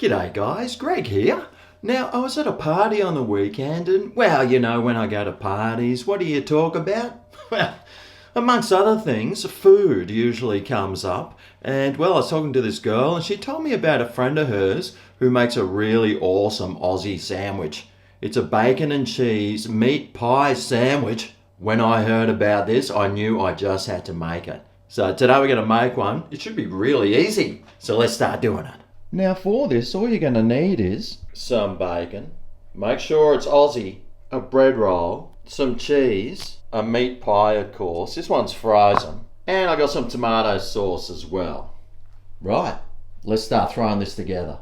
G'day guys, Greg here. Now, I was at a party on the weekend and, well, you know, when I go to parties, what do you talk about? Well, amongst other things, food usually comes up. And, well, I was talking to this girl and she told me about a friend of hers who makes a really awesome Aussie sandwich. It's a bacon and cheese meat pie sandwich. When I heard about this, I knew I just had to make it. So today we're going to make one. It should be really easy. So let's start doing it. Now for this, all you're going to need is some bacon. Make sure it's Aussie. A bread roll. Some cheese. A meat pie, of course. This one's frozen. And I got some tomato sauce as well. Right, let's start throwing this together.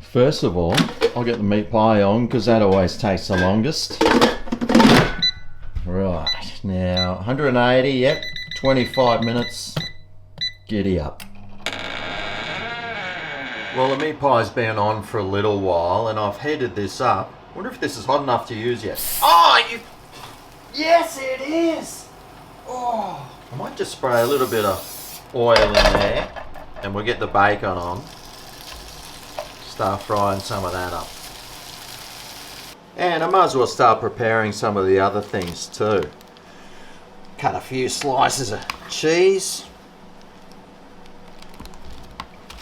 First of all, I'll get the meat pie on because that always takes the longest. Right, now 180, yep, 25 minutes. Giddy up. Well, the meat pie's been on for a little while and I've heated this up. Wonder if this is hot enough to use yet. Oh, yes it is! Oh, I might just spray a little bit of oil in there and we'll get the bacon on. Start frying some of that up. And I might as well start preparing some of the other things too. Cut a few slices of cheese.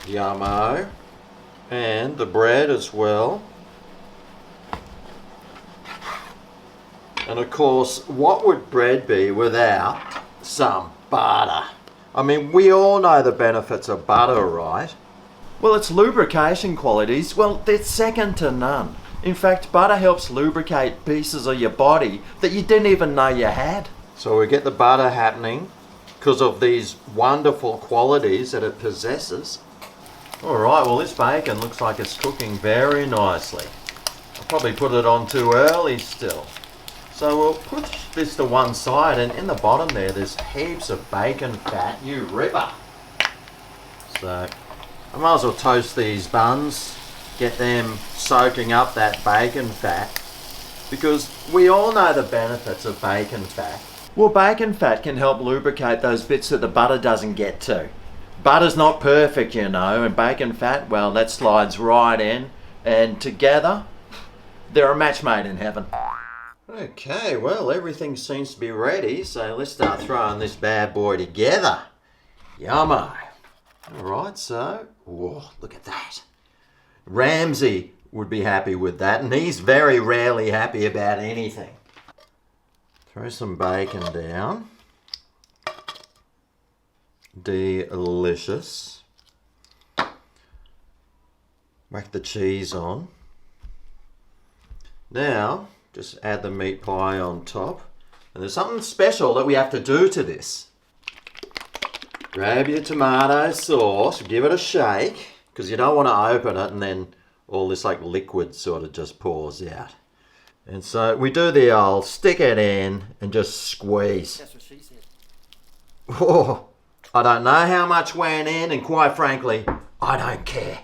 Yummo. And the bread as well. And of course, what would bread be without some butter? I mean, we all know the benefits of butter, right? Well, its lubrication qualities, well, they're second to none. In fact, butter helps lubricate pieces of your body that you didn't even know you had. So we get the butter happening because of these wonderful qualities that it possesses. Alright, well this bacon looks like it's cooking very nicely. I'll probably put it on too early still. So we'll put this to one side and in the bottom there's heaps of bacon fat, you ripper. So I might as well toast these buns, get them soaking up that bacon fat because we all know the benefits of bacon fat. Well, bacon fat can help lubricate those bits that the butter doesn't get to. Butter's not perfect, you know, and bacon fat, well, that slides right in, and together, they're a match made in heaven. Okay, well, everything seems to be ready, so let's start throwing this bad boy together. Yummo. Alright, so, whoa, look at that. Ramsay would be happy with that, and he's very rarely happy about anything. Throw some bacon down. Delicious. Whack the cheese on. Now, just add the meat pie on top. And there's something special that we have to do to this. Grab your tomato sauce, give it a shake, because you don't want to open it and then all this like liquid sort of just pours out. And so we do the old stick it in and just squeeze. That's what she said. Oh, I don't know how much went in and quite frankly, I don't care.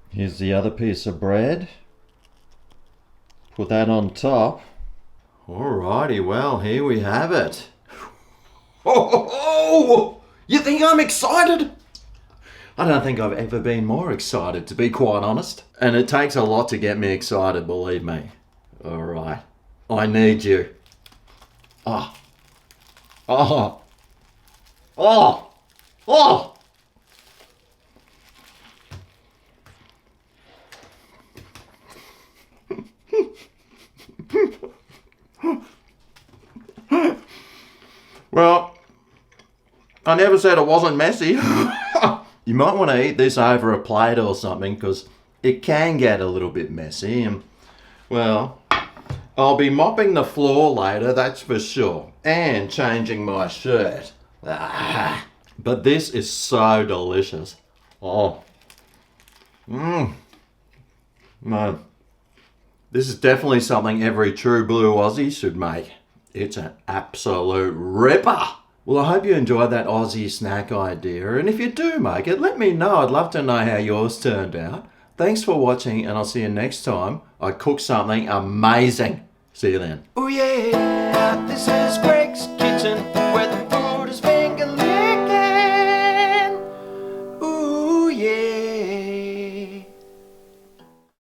Here's the other piece of bread. Put that on top. Alrighty, well, here we have it. Oh, you think I'm excited? I don't think I've ever been more excited, to be quite honest. And it takes a lot to get me excited, believe me. Alright, I need you. Oh. Oh. Oh. Oh. Well, I never said it wasn't messy. You might want to eat this over a plate or something because it can get a little bit messy. And, well, I'll be mopping the floor later, that's for sure. And changing my shirt. But this is so delicious. Oh. Man. This is definitely something every true blue Aussie should make. It's an absolute ripper. Well, I hope you enjoyed that Aussie snack idea. And if you do make it, let me know. I'd love to know how yours turned out. Thanks for watching and I'll see you next time I cook something amazing. See you then. Oh yeah, this is Greg's Kitchen where the